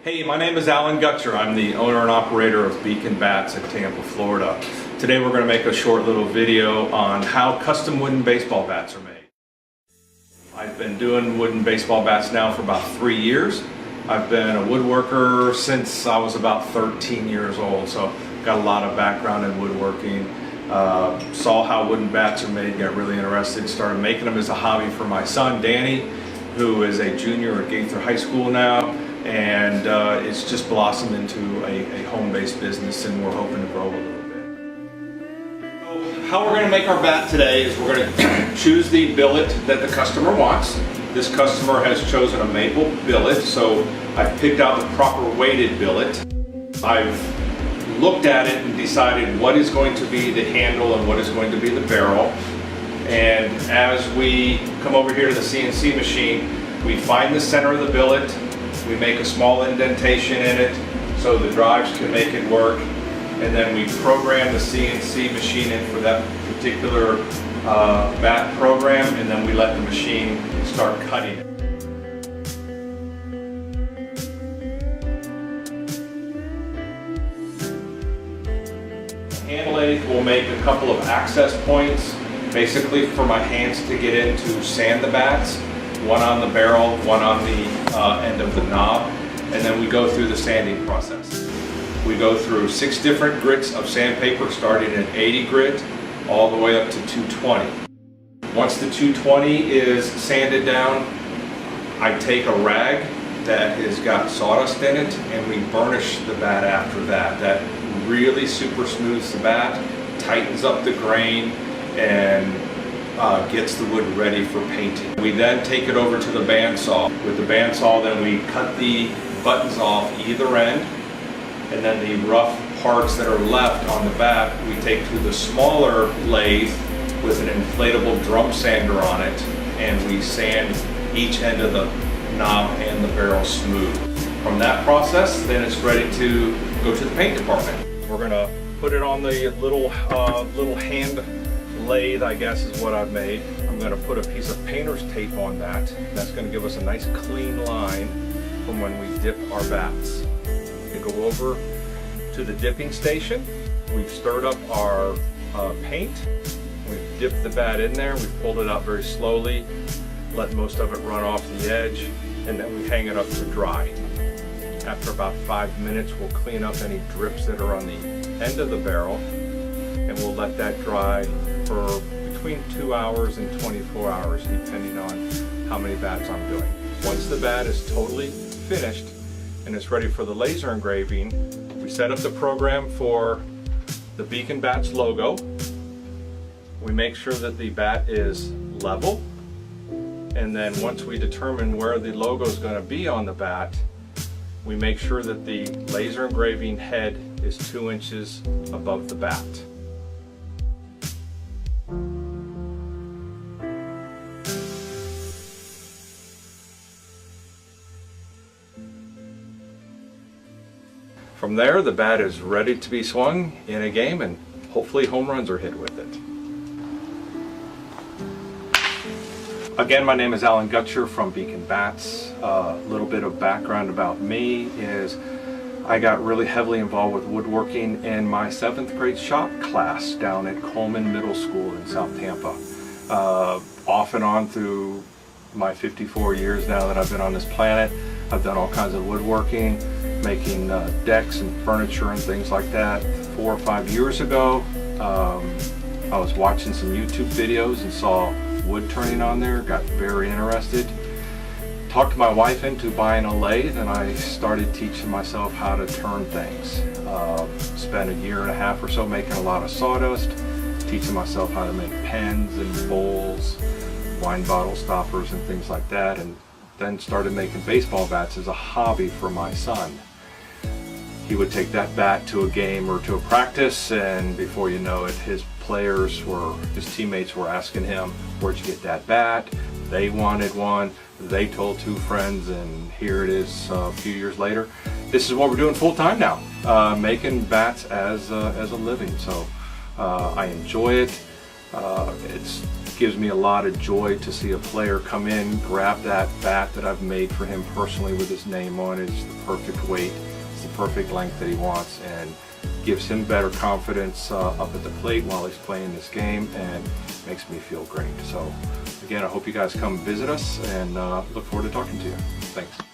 Hey, my name is Alan Gutcher. I'm the owner and operator of Beacon Bats in Tampa, Florida. Today we're going to make a short little video on how custom wooden baseball bats are made. I've been doing wooden baseball bats now for about 3 years. I've been a woodworker since I was about 13 years old, so got a lot of background in woodworking. Saw how wooden bats are made, got really interested, started making them as a hobby for my son Danny, who is a junior at Gaither High School now, and it's just blossomed into a home-based business, and we're hoping to grow a little bit. So how we're going to make our bat today is we're going to choose the billet that the customer wants. This customer has chosen a maple billet, so I've picked out the proper weighted billet. I've looked at it and decided what is going to be the handle and what is going to be the barrel. And as we come over here to the CNC machine, we find the center of the billet, we make a small indentation in it so the drives can make it work, and then we program the CNC machine in for that particular bat program, and then we let the machine start cutting it. Hand lathe will make a couple of access points, basically for my hands to get in to sand the bats. One on the barrel, one on the end of the knob, and then we go through the sanding process. We go through 6 different grits of sandpaper, starting at 80 grit all the way up to 220. Once the 220 is sanded down, I take a rag that has got sawdust in it and we burnish the bat after that. That really super smooths the bat, tightens up the grain, and gets the wood ready for painting. We then take it over to the bandsaw. With the bandsaw, then we cut the buttons off either end, and then the rough parts that are left on the bat we take to the smaller lathe with an inflatable drum sander on it, and we sand each end of the knob and the barrel smooth. From that process, then it's ready to go to the paint department. We're going to put it on the little hand lathe, I guess is what I've made. I'm going to put a piece of painter's tape on that. That's going to give us a nice clean line from when we dip our bats. We go over to the dipping station. We've stirred up our paint. We've dipped the bat in there. We've pulled it out very slowly, let most of it run off the edge, and then we hang it up to dry. After about 5 minutes, we'll clean up any drips that are on the end of the barrel, and we'll let that dry for between 2 hours and 24 hours, depending on how many bats I'm doing. Once the bat is totally finished and it's ready for the laser engraving, we set up the program for the Beacon Bats logo. We make sure that the bat is level, and then once we determine where the logo is going to be on the bat, we make sure that the laser engraving head is 2 inches above the bat. From there, the bat is ready to be swung in a game, and hopefully home runs are hit with it. Again, my name is Alan Gutcher from Beacon Bats. A little bit of background about me is I got really heavily involved with woodworking in my 7th grade shop class down at Coleman Middle School in South Tampa. Off and on through my 54 years now that I've been on this planet, I've done all kinds of woodworking, making decks and furniture and things like that. 4 or 5 years ago, I was watching some YouTube videos and saw wood turning on there, got very interested. Talked my wife into buying a lathe, and I started teaching myself how to turn things. Spent a 1.5 years or so making a lot of sawdust, teaching myself how to make pens and bowls, wine bottle stoppers and things like that, and then started making baseball bats as a hobby for my son. He would take that bat to a game or to a practice, and before you know it, his teammates were asking him, "Where'd you get that bat?" They wanted one, they told 2 friends, and here it is a few years later. This is what we're doing full time now, making bats as a living. So I enjoy it. It's gives me a lot of joy to see a player come in, grab that bat that I've made for him personally with his name on it. It's the perfect weight, it's the perfect length that he wants, and gives him better confidence up at the plate while he's playing this game, and makes me feel great. So again, I hope you guys come visit us, and look forward to talking to you. Thanks.